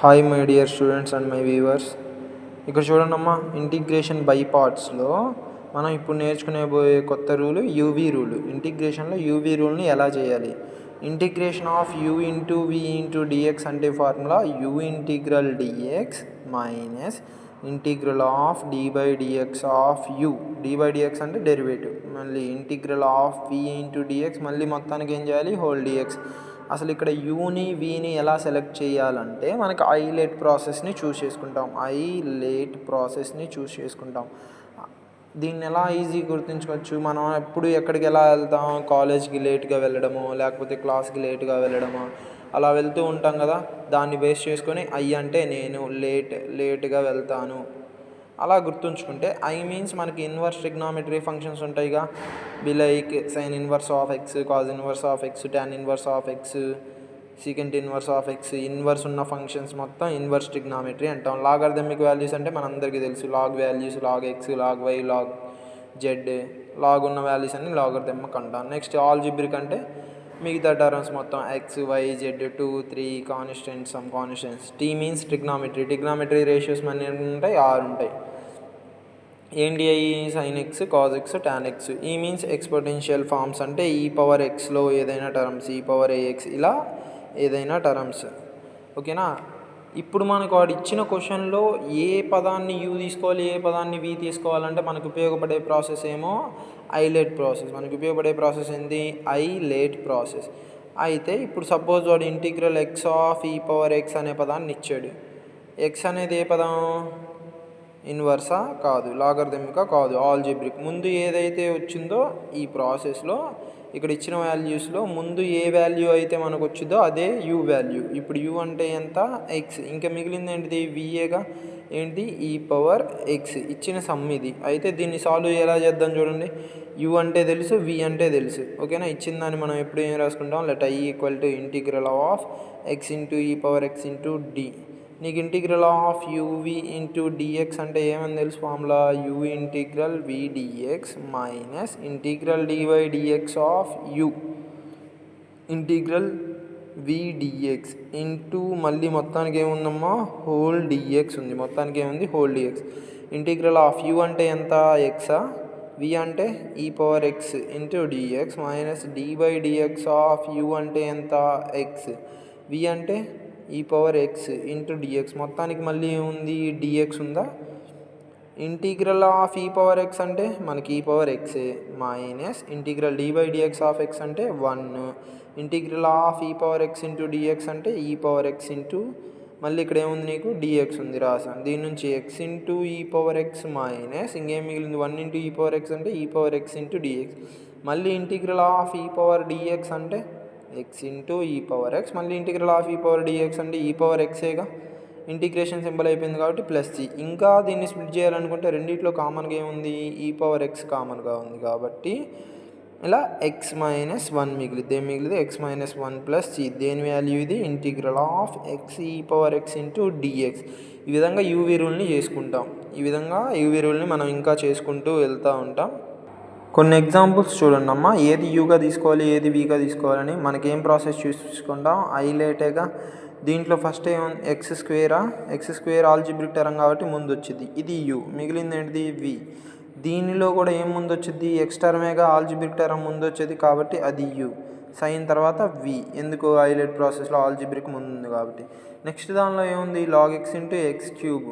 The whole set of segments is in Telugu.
Hi my dear students and my viewers. ఇక్కడ చూడండమ్మా, ఇంటిగ్రేషన్ బై పార్ట్స్లో మనం ఇప్పుడు నేర్చుకునేబోయే కొత్త రూలు యూవీ రూలు. ఇంటిగ్రేషన్లో యూవీ రూల్ని ఎలా చేయాలి? Integration of u into v into d x అంటే formula u integral d x minus integral of d by d x of u. D by d x అంటే డెరివేటివ్, మళ్ళీ integral of v into d x, మళ్ళీ మొత్తానికి ఏం చేయాలి? Whole d x. అసలు ఇక్కడ యూని వీని ఎలా సెలెక్ట్ చేయాలంటే మనకి ఐలేట్ ప్రాసెస్ని చూస్ చేసుకుంటాం. దీన్ని ఎలా ఈజీ గుర్తుంచుకోవచ్చు? మనం ఎప్పుడు ఎక్కడికి ఎలా వెళ్తాం? కాలేజ్కి లేట్గా వెళ్ళడమో, లేకపోతే క్లాస్కి లేట్గా వెళ్ళడమో అలా వెళ్తూ ఉంటాం కదా. దాన్ని బేస్ చేసుకొని ఐ అంటే నేను లేట్గా వెళ్తాను అలా గుర్తుంచుకుంటే, ఐ మీన్స్ మనకి ఇన్వర్స్ ట్రిగ్నామెట్రీ ఫంక్షన్స్ ఉంటాయిగా. Be like sine inverse of x, cos inverse of x, tan inverse of x, secant inverse of x. Inverse ఉన్న ఫంక్షన్స్ మొత్తం ఇన్వర్స్ ట్రిగ్నామెట్రీ అంటాం. లాగర్థమిక్ వాల్యూస్ అంటే మనందరికీ తెలుసు, log values, log x, log y, log z. Log ఉన్న వాల్యూస్ అన్ని లాగర్థమిక్ అంటాం. నెక్స్ట్ ఆల్జిబ్రిక్ అంటే మిగతా టర్మ్స్ మొత్తం x, y, z, 2, 3 constants, some constants. Tea means trigonometry ratios అన్నీ ఉంటాయి, 6 ఉంటాయి. ఏంటి అయ్యి? Sign X, cause X, tan X. ఈ మీన్స్ ఎక్స్పోటెన్షియల్ ఫార్మ్స్ అంటే ఈ పవర్ ఎక్స్లో ఏదైనా టర్మ్స్, ఈ పవర్ ఏఎక్స్, ఇలా ఏదైనా టర్మ్స్. ఓకేనా? ఇప్పుడు మనకు వాడు ఇచ్చిన క్వశ్చన్లో ఏ పదాన్ని యూ తీసుకోవాలి, ఏ పదాన్ని వి తీసుకోవాలంటే మనకు ఉపయోగపడే ప్రాసెస్ ఏమో ఐలేట్ ప్రాసెస్. మనకు ఉపయోగపడే ప్రాసెస్ ఏంటి? ఐలేట్ ప్రాసెస్. అయితే ఇప్పుడు సపోజ్ వాడు integral X of e power X అనే పదాన్ని ఇచ్చాడు. ఎక్స్ అనేది ఏ పదం? ఇన్వర్సా? కాదు. లాగర్థమికా? కాదు. ఆల్జిబ్రిక్. ముందు ఏదైతే వచ్చిందో ఈ ప్రాసెస్లో, ఇక్కడ ఇచ్చిన వాల్యూస్లో ముందు ఏ వాల్యూ అయితే మనకు వచ్చిందో అదే యూ వాల్యూ. ఇప్పుడు యూ అంటే ఎంత? ఎక్స్. ఇంకా మిగిలింది ఏంటిది? విఏగా. ఏంటి? ఈ పవర్ ఎక్స్. ఇచ్చిన సమ్ ఇది. అయితే దీన్ని సాల్వ్ ఎలా చేద్దాం చూడండి. యూ అంటే తెలుసు, వి అంటే తెలుసు. ఓకేనా? ఇచ్చిన దాన్ని మనం ఎప్పుడు ఏం రాసుకుంటాం? Let I equal to integral of x into e power x into d. నీకు integral of u v into d x అంటే ఏమని తెలుసు formula? U integral v d x minus integral d y d x of u integral v d x into మళ్ళీ మొత్తానికి ఏముందమ్మా? హోల్ డిఎక్స్ ఉంది. మొత్తానికి ఏముంది? Whole d x. Integral of u అంటే ఎంత? ఎక్సా? వి అంటే e power x into d x minus d by d x of u అంటే ఎంత? ఎక్స్. వి అంటే e power x into dx. మొత్తానికి మళ్ళీ ఏముంది? డిఎక్స్ ఉందా? Integral of e power x అంటే మనకి ఈ పవర్ ఎక్సే minus integral d by d x of x అంటే 1. Integral of e power x into d x అంటే ఈ పవర్ ఎక్స్ ఇంటూ మళ్ళీ ఇక్కడ ఏముంది? నీకు డిఎక్స్ ఉంది, రాసాను. దీని నుంచి X into e power X minus ఇంకేం మిగిలింది? 1 ఇంటూ ఈ పవర్ ఎక్స్ అంటే e power x into d x. మళ్ళీ integral of e power dx అంటే X into e power X. మళ్ళీ integral of e power dx అంటే ఈ పవర్ ఎక్సేగా. ఇంటిగ్రేషన్ సింబల్ అయిపోయింది కాబట్టి ప్లస్ జీ. ఇంకా దీన్ని స్ప్లిట్ చేయాలనుకుంటే రెండిట్లో కామన్గా ఏముంది? ఈ పవర్ ఎక్స్ కామన్గా ఉంది కాబట్టి ఇలా ఎక్స్ మైనస్ 1 మిగిలింది. ఏం మిగిలింది? X minus 1 plus g. దేని వాల్యూ ఇది? Integral of x e power x into d x. ఈ విధంగా యూవీ రూల్ని చేసుకుంటాం. ఈ విధంగా యూవీ రూల్ని మనం ఇంకా చేసుకుంటూ వెళ్తూ ఉంటాం. కొన్ని ఎగ్జాంపుల్స్ చూడండి అమ్మా. ఏది యూగా తీసుకోవాలి, ఏది వీగా తీసుకోవాలని మనకేం ప్రాసెస్ చూసుకుంటాం? ఐలేటేగా. దీంట్లో ఫస్ట్ ఏముంది? ఎక్స్ స్క్వేర్ ఆల్జిబ్రిక్ టర్మ్ కాబట్టి ముందు వచ్చింది. ఇది యూ. మిగిలింది ఏంటిది? వి. దీనిలో కూడా ఏం ముందు వచ్చింది? ఎక్స్ టర్మేగా. ఆల్జిబ్రిక్ టర్మ్ ముందు వచ్చేది కాబట్టి అది యూ. సైన్ తర్వాత వి. ఎందుకు? ఐలేట్ ప్రాసెస్లో ఆల్జిబ్రిక్ ముందు ఉంది కాబట్టి. నెక్స్ట్ దానిలో ఏముంది? Log x into x cube.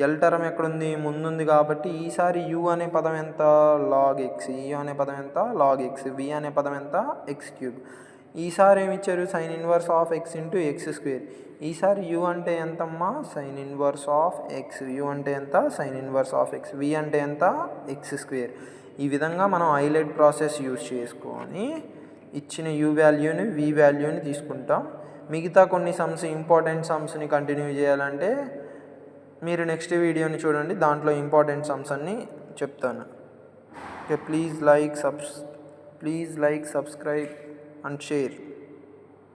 L term ఎక్కడుంది? ముందుంది కాబట్టి ఈసారి యూ అనే పదం ఎంత? Log X. యూ అనే పదం ఎంత? Log X. వి అనే పదం ఎంత? X cube. ఈసారి ఏమి ఇచ్చారు? Sine inverse of x into x square. ఈసారి యూ అంటే ఎంతమ్మా? Sine inverse of x. U అంటే ఎంత? Sine inverse of x. V అంటే ఎంత? X square. ఈ విధంగా మనం ఐలేట్ ప్రాసెస్ యూజ్ చేసుకొని ఇచ్చిన యూ వాల్యూని, వి వాల్యూని తీసుకుంటాం. మిగతా కొన్ని సమ్స్, ఇంపార్టెంట్ సమ్స్ని కంటిన్యూ చేయాలంటే మీరు నెక్స్ట్ వీడియోని చూడండి. దాంట్లో ఇంపార్టెంట్ సమ్స్ అన్నీ చెప్తాను. Okay, please like, subscribe and share.